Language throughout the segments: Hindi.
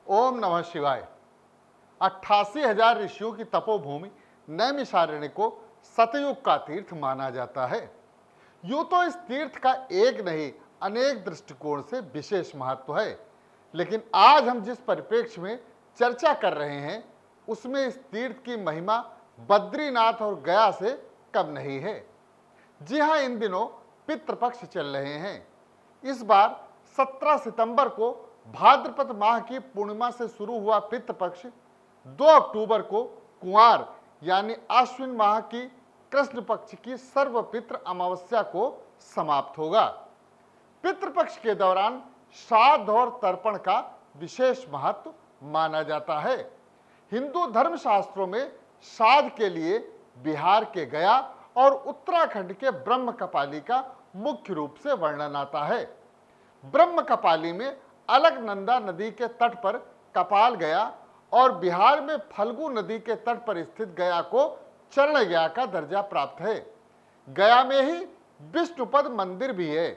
ओम नमः शिवाय। 88,000 ऋषियों की तपोभूमि नैमिषारण्य को सतयुग का तीर्थ माना जाता है। यूं तो इस तीर्थ का एक नहीं अनेक दृष्टिकोण से विशेष महत्व है, लेकिन आज हम जिस परिप्रेक्ष्य में चर्चा कर रहे हैं उसमें इस तीर्थ की महिमा बद्रीनाथ और गया से कम नहीं है। जी हाँ, इन दिनों पितृपक्ष चल रहे हैं। इस बार 17 सितंबर को भाद्रपद माह की पूर्णिमा से शुरू हुआ पितृपक्ष 2 अक्टूबर को कुंवार यानी आश्विन माह की कृष्ण पक्ष की सर्वपितृ अमावस्या को समाप्त होगा। पितृपक्ष के दौरान श्राद्ध और तर्पण का विशेष महत्व माना जाता है। हिंदू धर्मशास्त्रों में श्राद्ध के लिए बिहार के गया और उत्तराखंड के ब्रह्म कपाली का मुख्य रूप से वर्णन आता है। ब्रह्म कपाली में अलकनंदा नदी के तट पर कपाल गया और बिहार में फल्गु नदी के तट पर स्थित गया को चरण गया का दर्जा प्राप्त है। गया में ही विष्णुपद मंदिर भी है।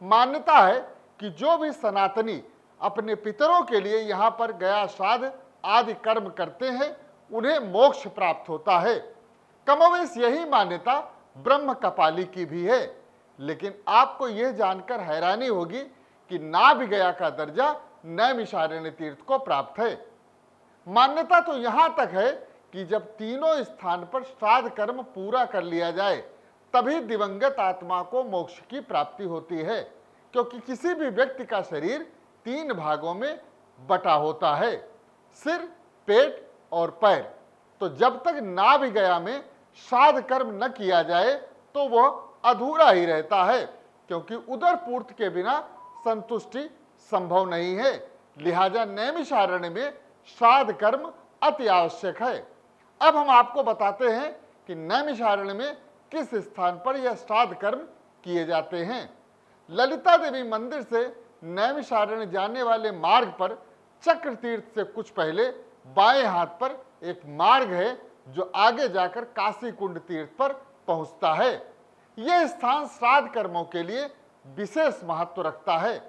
मान्यता है कि जो भी सनातनी अपने पितरों के लिए यहाँ पर गया श्राद्ध आदि कर्म करते हैं उन्हें मोक्ष प्राप्त होता है। कमोवेश यही मान्यता ब्रह्म कपाली की भी है, लेकिन आपको यह जानकर हैरानी होगी कि नाभि गया का दर्जा नैमिषारण्य तीर्थ को प्राप्त है। मान्यता तो यहाँ तक है कि जब तीनों स्थान पर श्राद्ध कर्म पूरा कर लिया जाए तभी दिवंगत आत्मा को मोक्ष की प्राप्ति होती है, क्योंकि किसी भी व्यक्ति का शरीर 3 भागों में बटा होता है, सिर, पेट और पैर। तो जब तक नाभि गया में श्राद्ध कर्म न किया जाए तो वह अधूरा ही रहता है, क्योंकि उदर पूर्ति के बिना संतुष्टि संभव नहीं है। लिहाजा नैमिषारण्य में श्राद्ध कर्म अति आवश्यक है। अब हम आपको बताते हैं कि नैमिषारण्य में किस स्थान पर यह श्राद्ध कर्म किए जाते हैं। ललिता देवी मंदिर से नैमिषारण्य जाने वाले मार्ग पर चक्र तीर्थ से कुछ पहले बाएं हाथ पर एक मार्ग है जो आगे जाकर काशी कुंड तीर्थ पर पहुंचता है। यह स्थान श्राद्ध कर्मों के लिए विशेष महत्व रखता है।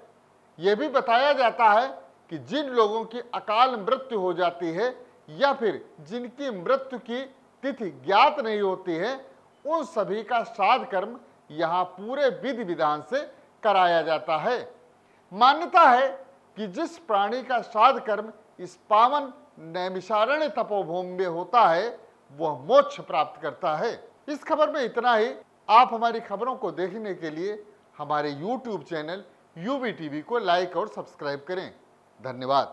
यह भी बताया जाता है कि जिन लोगों की अकाल मृत्यु हो जाती है या फिर जिनकी मृत्यु की तिथि ज्ञात नहीं होती है उन सभी का श्राद्ध कर्म यहाँ पूरे विधि विधान से कराया जाता है। मान्यता है कि जिस प्राणी का श्राद्ध कर्म इस पावन नैमिषारण्य तपोभूमि में होता है वह मोक्ष प्राप्त करता है। इस खबर में इतना ही। आप हमारी खबरों को देखने के लिए हमारे YouTube चैनल UV TV को लाइक और सब्सक्राइब करें। धन्यवाद।